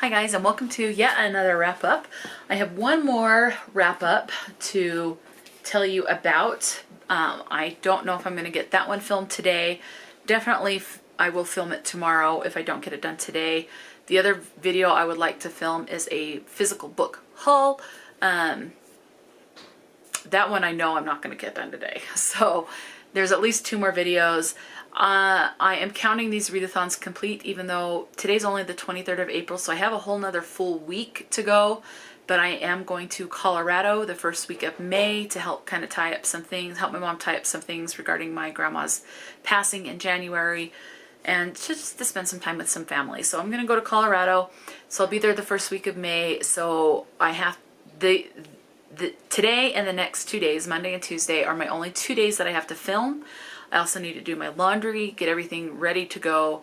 Hi guys, and welcome to yet another wrap up. I have one more wrap up to tell you about. I don't know if I'm going to get that one filmed today. Definitely I will film it tomorrow if I don't get it done today. The other video I would like to film is a physical book haul. That one I know I'm not going to get done today. So there's at least two more videos. I am counting these readathons complete, even though today's only the 23rd of April, so I have a whole nother full week to go. But I am going to Colorado the first week of May to help kind of tie up some things, help my mom tie up some things regarding my grandma's passing in January, and just to spend some time with some family. So I'm going to go to Colorado, so I'll be there the first week of May. So I have today and the next 2 days, Monday and Tuesday, are my only 2 days that I have to film. I also need to do my laundry, get everything ready to go,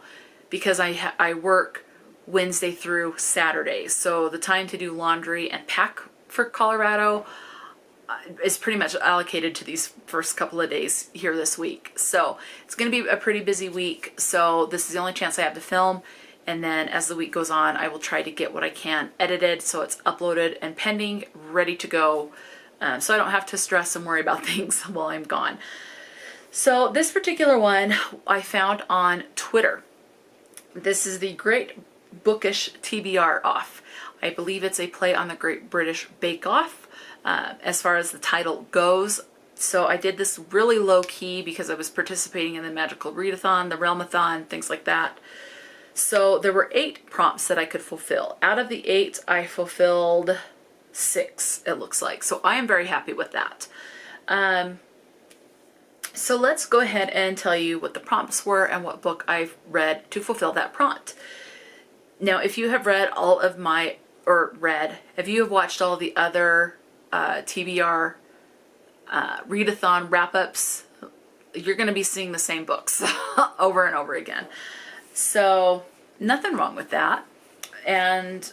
because I work Wednesday through Saturday. So the time to do laundry and pack for Colorado is pretty much allocated to these first couple of days here this week. So it's going to be a pretty busy week. So this is the only chance I have to film. And then as the week goes on, I will try to get what I can edited so it's uploaded and pending, ready to go. So I don't have to stress and worry about things while I'm gone. So this particular one I found on Twitter. This is the Great Bookish TBRoff. I believe it's a play on the Great British Bake Off as far as the title goes. So I did this really low key because I was participating in the Magical Readathon, the Realmathon, things like that. So there were 8 prompts that I could fulfill. Out of the 8, I fulfilled 6, it looks like. So I am very happy with that. So let's go ahead and tell you what the prompts were and what book I've read to fulfill that prompt. Now, if you have read all of my, if you have watched all of the other TBR readathon wrap-ups, you're going to be seeing the same books over and over again. So nothing wrong with that. And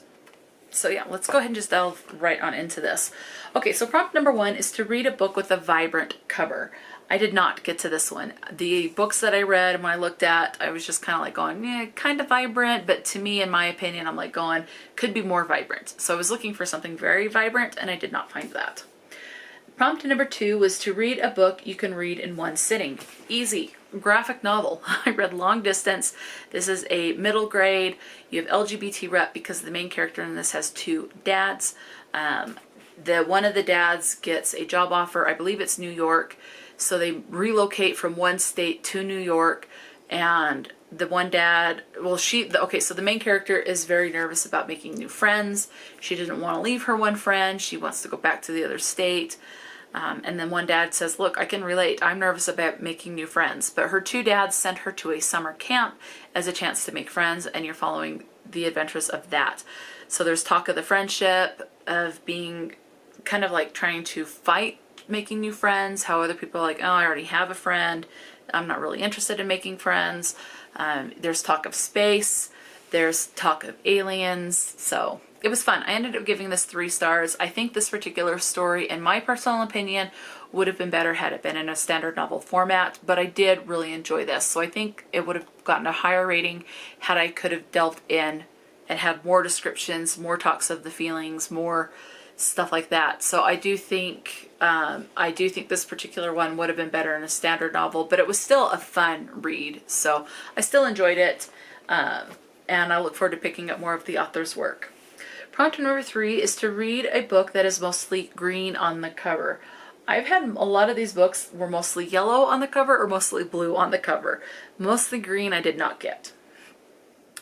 so yeah, let's go ahead and just delve right on into this. Okay, so prompt number 1 is to read a book with a vibrant cover. I did not get to this one. The books that I read and when I looked at, I was just kind of like going, yeah, kind of vibrant, but to me, in my opinion, I'm like going, could be more vibrant. So I was looking for something very vibrant and I did not find that. Prompt number 2 was to read a book you can read in one sitting. Easy. Graphic novel. I read Long Distance. This is a middle grade. You have LGBT rep because the main character in this has 2 dads. One of the dads gets a job offer. I believe it's New York. So they relocate from one state to New York, and the one dad, well, okay, so the main character is very nervous about making new friends. She didn't want to leave her one friend. She wants to go back to the other state. And then one dad says, look, I can relate. I'm nervous about making new friends. But her 2 dads sent her to a summer camp as a chance to make friends, and you're following the adventures of that. So there's talk of the friendship, of being kind of like trying to fight making new friends, how other people are like, oh, I already have a friend, I'm not really interested in making friends. There's talk of space, there's talk of aliens, so it was fun. I ended up giving this 3 stars. I think this particular story, in my personal opinion, would have been better had it been in a standard novel format, but I did really enjoy this, so I think it would have gotten a higher rating had I could have delved in and had more descriptions, more talks of the feelings, more stuff like that. So I do think this particular one would have been better in a standard novel, but it was still a fun read. So I still enjoyed it, and I look forward to picking up more of the author's work. Prompt number 3 is to read a book that is mostly green on the cover. I've had a lot of these books were mostly yellow on the cover or mostly blue on the cover. Mostly green I did not get.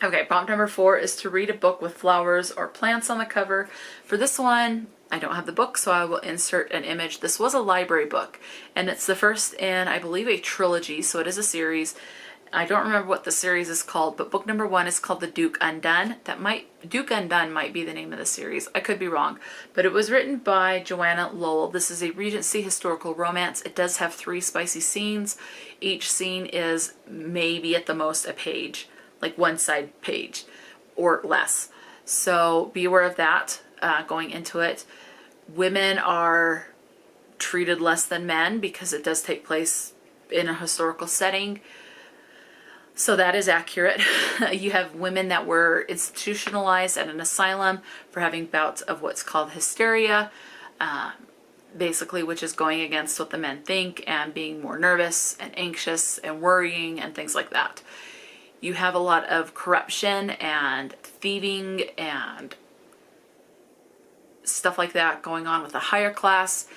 Okay, prompt number 4 is to read a book with flowers or plants on the cover. For this one, I don't have the book, so I will insert an image. This was a library book, and it's the first in, I believe, a trilogy, so it is a series. I don't remember what the series is called, but book number 1 is called The Duke Undone. Duke Undone might be the name of the series. I could be wrong, but it was written by Joanna, Lowell. This is a Regency historical romance. It does have 3 spicy scenes. Each scene is maybe at the most a page, like 1 side page or less. So be aware of that going into it. Women are treated less than men because it does take place in a historical setting. So that is accurate. You have women that were institutionalized at an asylum for having bouts of what's called hysteria, basically, which is going against what the men think and being more nervous and anxious and worrying and things like that. You have a lot of corruption and thieving and stuff like that going on with the higher class.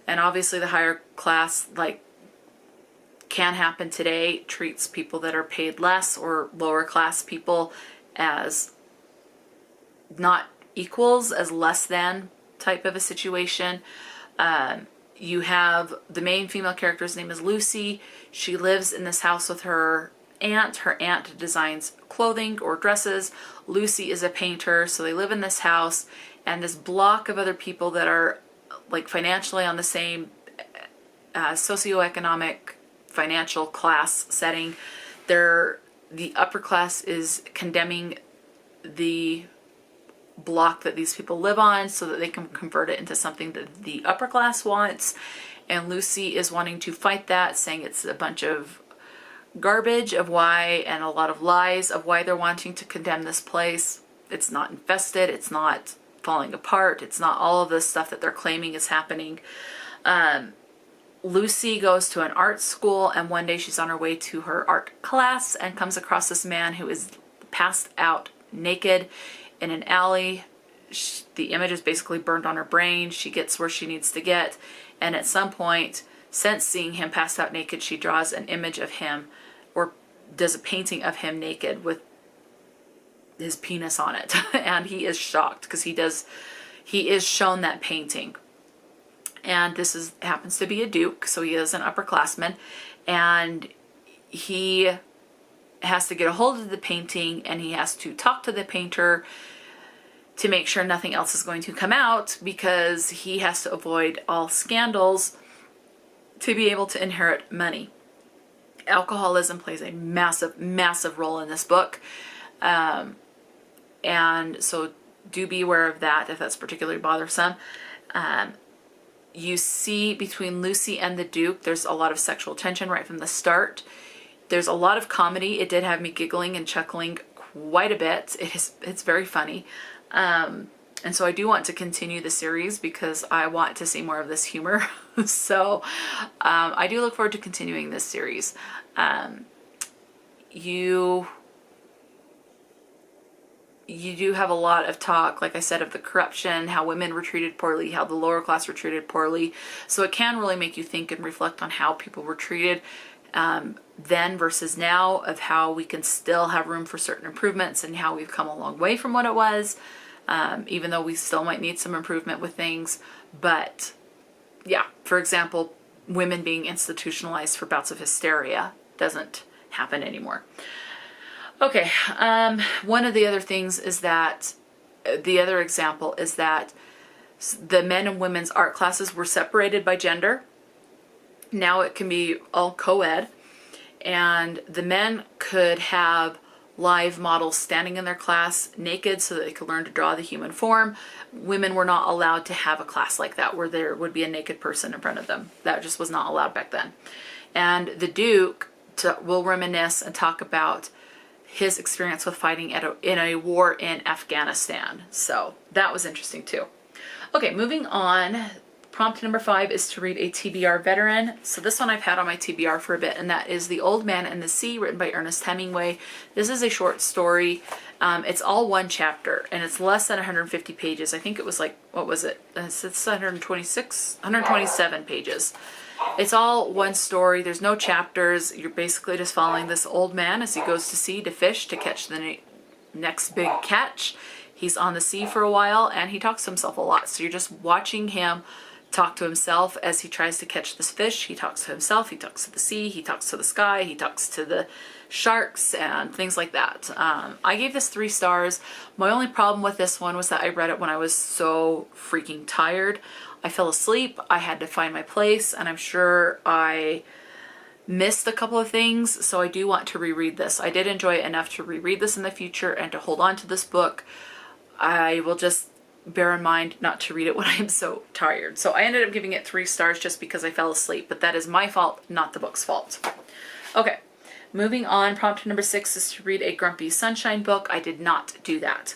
And obviously the higher class, like, can happen today, treats people that are paid less or lower class people as not equals, as less than type of a situation. You have the main female character's name is Lucy. She lives in this house with her aunt. Her aunt designs clothing or dresses. Lucy is a painter, so they live in this house, and this block of other people that are like financially on the same socioeconomic financial class setting. The upper class is condemning the block that these people live on so that they can convert it into something that the upper class wants. And Lucy is wanting to fight that, saying it's a bunch of garbage of why, and a lot of lies of why they're wanting to condemn this place. It's not infested, it's not falling apart, it's not all of this stuff that they're claiming is happening. Lucy goes to an art school, and one day she's on her way to her art class and comes across this man who is passed out naked in an alley. The image is basically burned on her brain. She gets where she needs to get, and at some point, since seeing him passed out naked, she draws an image of him, or does a painting of him naked with his penis on it. And he is shocked because he is shown that painting. And this happens to be a duke, so he is an upperclassman, and he has to get a hold of the painting, and he has to talk to the painter to make sure nothing else is going to come out, because he has to avoid all scandals to be able to inherit money. Alcoholism plays a massive, massive role in this book, and so do be aware of that if that's particularly bothersome. You see between Lucy and the Duke, there's a lot of sexual tension right from the start. There's a lot of comedy. It did have me giggling and chuckling quite a bit. It's very funny. And so I do want to continue the series because I want to see more of this humor. So I do look forward to continuing this series. You do have a lot of talk, like I said, of the corruption, how women were treated poorly, how the lower class were treated poorly. So it can really make you think and reflect on how people were treated then versus now, of how we can still have room for certain improvements and how we've come a long way from what it was, even though we still might need some improvement with things. But yeah, for example, women being institutionalized for bouts of hysteria doesn't happen anymore. Okay, one of the other things is that, the other example is that the men and women's art classes were separated by gender. Now it can be all co-ed, and the men could have live models standing in their class naked so that they could learn to draw the human form. Women were not allowed to have a class like that where there would be a naked person in front of them. That just was not allowed back then. And the Duke will reminisce and talk about his experience with fighting in a war in Afghanistan. So that was interesting too. Okay, moving on. Prompt number 5 is to read a TBR veteran. So this one I've had on my TBR for a bit, and that is The Old Man and the Sea, written by Ernest Hemingway. This is a short story. It's all one chapter, and it's less than 150 pages. I think it was like, what was it? It's 127 pages. It's all one story. There's no chapters. You're basically just following this old man as he goes to sea to fish to catch the next big catch. He's on the sea for a while, and he talks to himself a lot. So you're just watching him talk to himself as he tries to catch this fish. He talks to himself, he talks to the sea, he talks to the sky, he talks to the sharks and things like that. I gave this 3 stars. My only problem with this one was that I read it when I was so freaking tired. I fell asleep, I had to find my place, and I'm sure I missed a couple of things, so I do want to reread this. I did enjoy it enough to reread this in the future and to hold on to this book. I will just bear in mind not to read it when I am so tired. So I ended up giving it 3 stars just because I fell asleep, but that is my fault, not the book's fault. Okay, Moving on, prompt number 6 is to read a Grumpy Sunshine book. I did not do that.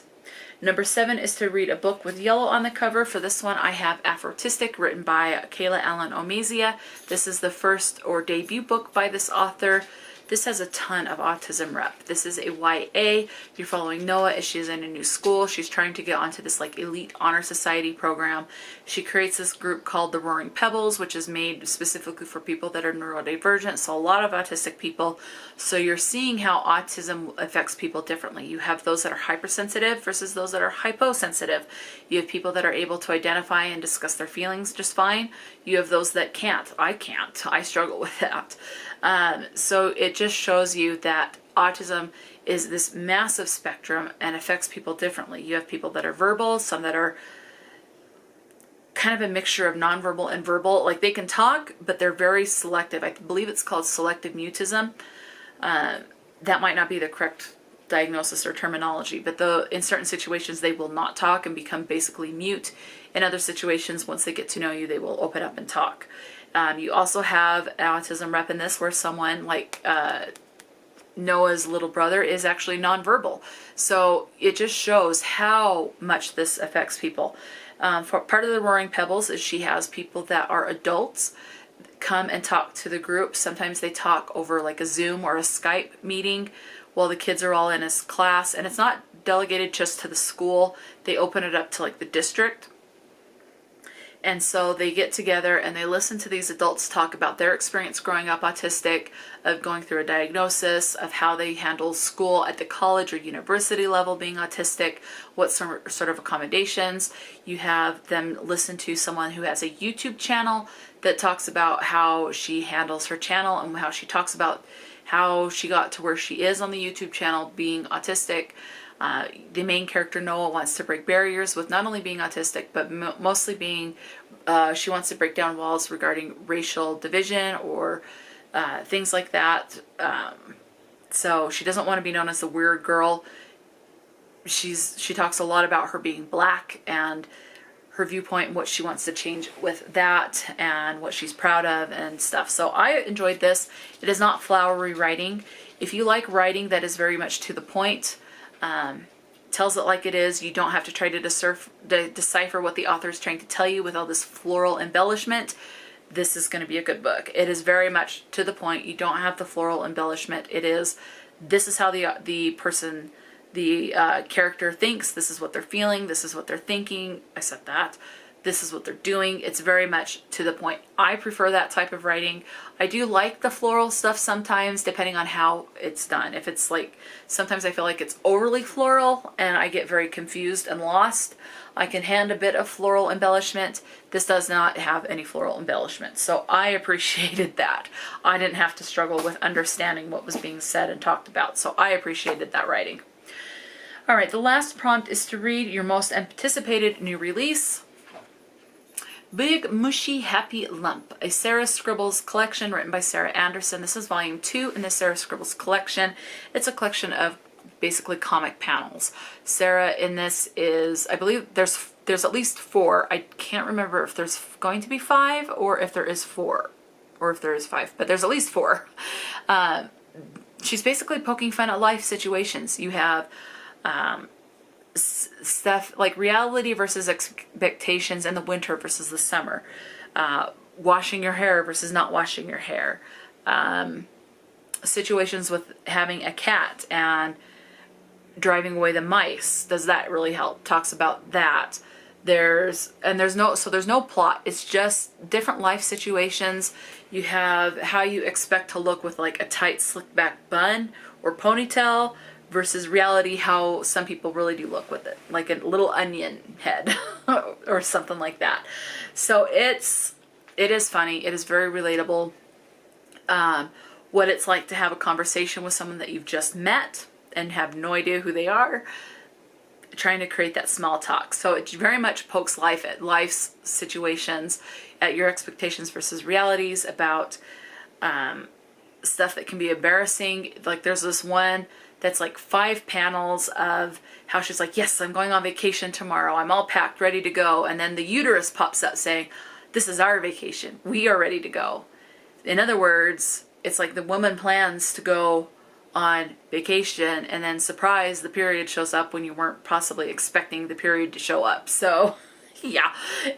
Number 7 is to read a book with yellow on the cover. For this one, I have Afrotistic, written by Kayla Allen Omeiza. This is the first or debut book by this author. This has a ton of autism rep. This is a YA. You're following Noah as she's in a new school. She's trying to get onto this like elite honor society program. She creates this group called the Roaring Pebbles, which is made specifically for people that are neurodivergent. So a lot of autistic people. So you're seeing how autism affects people differently. You have those that are hypersensitive versus those that are hyposensitive. You have people that are able to identify and discuss their feelings just fine. You have those that can't. I can't. I struggle with that. So it just shows you that autism is this massive spectrum and affects people differently. You have people that are verbal, some that are kind of a mixture of nonverbal and verbal. Like they can talk, but they're very selective. I believe it's called selective mutism. That might not be the correct diagnosis or terminology, but in certain situations they will not talk and become basically mute. In other situations, once they get to know you, they will open up and talk. You also have autism rep in this where someone like Noah's little brother is actually nonverbal. So it just shows how much this affects people. For part of the Roaring Pebbles is she has people that are adults come and talk to the group. Sometimes they talk over like a Zoom or a Skype meeting while the kids are all in his class. And it's not delegated just to the school. They open it up to like the district. And so they get together and they listen to these adults talk about their experience growing up autistic, of going through a diagnosis, of how they handle school at the college or university level being autistic, what sort of accommodations. You have them listen to someone who has a YouTube channel that talks about how she handles her channel and how she talks about how she got to where she is on the YouTube channel being autistic. The main character, Noah, wants to break barriers with not only being autistic, but mostly being, she wants to break down walls regarding racial division or things like that. So she doesn't want to be known as the weird girl. She talks a lot about her being black and her viewpoint and what she wants to change with that and what she's proud of and stuff. So I enjoyed this. It is not flowery writing. If you like writing that is very much to the point, tells it like it is. You don't have to try to decipher what the author is trying to tell you with all this floral embellishment. This is going to be a good book. It is very much to the point. You don't have the floral embellishment. This is how the character thinks. This is what they're feeling. This is what they're thinking. I said that. This is what they're doing. It's very much to the point. I prefer that type of writing. I do like the floral stuff sometimes, depending on how it's done. If it's like, sometimes I feel like it's overly floral and I get very confused and lost. I can hand a bit of floral embellishment. This does not have any floral embellishment. So I appreciated that. I didn't have to struggle with understanding what was being said and talked about. So I appreciated that writing. All right, the last prompt is to read your most anticipated new release. Big Mushy Happy Lump, a Sarah Scribbles collection written by Sarah Andersen. This is volume 2 in the Sarah Scribbles collection. It's a collection of basically comic panels. Sarah in this is, I believe there's at least 4. I can't remember if there's going to be 5 or if there is 4 or if there is 5, but there's at least 4. She's basically poking fun at life situations. You have stuff like reality versus expectations in the winter versus the summer, washing your hair versus not washing your hair, situations with having a cat and driving away the mice. Does that really help? Talks about that. There's no plot. It's just different life situations. You have how you expect to look with like a tight slick back bun or ponytail versus reality, how some people really do look with it, like a little onion head or something like that. So it is funny. It is very relatable. What it's like to have a conversation with someone that you've just met and have no idea who they are, trying to create that small talk. So it very much pokes life at life's situations, at your expectations versus realities, about stuff that can be embarrassing. Like there's this one that's like 5 panels of how she's like, yes, I'm going on vacation tomorrow. I'm all packed, ready to go. And then the uterus pops up saying, this is our vacation. We are ready to go. In other words, it's like the woman plans to go on vacation, and then surprise, the period shows up when you weren't possibly expecting the period to show up. So yeah,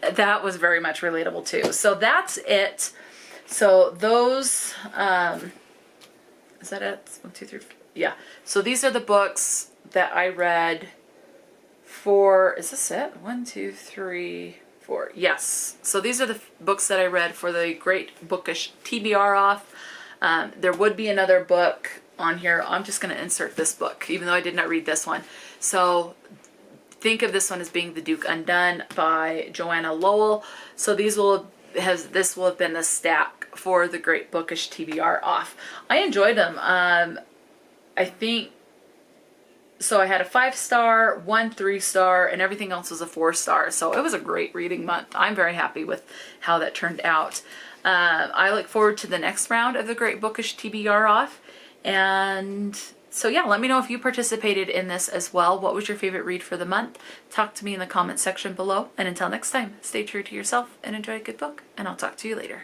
that was very much relatable too. So that's it. So those, is that it? 1, 2, 3, 4. Yeah. So these are the books that I read for, is this it? 1, 2, 3, 4. Yes. So these are the books that I read for the Great Bookish TBRoff. There would be another book on here. I'm just going to insert this book, even though I did not read this one. So think of this one as being The Duke Undone by Joanna Lowell. So this will have been the stack for the Great Bookish TBRoff. I enjoyed them. I think, so I had a 5-star, 1 3-star, and everything else was a 4-star. So it was a great reading month. I'm very happy with how that turned out. I look forward to the next round of the Great Bookish TBRoff. And so yeah, let me know if you participated in this as well. What was your favorite read for the month? Talk to me in the comment section below. And until next time, stay true to yourself and enjoy a good book. And I'll talk to you later.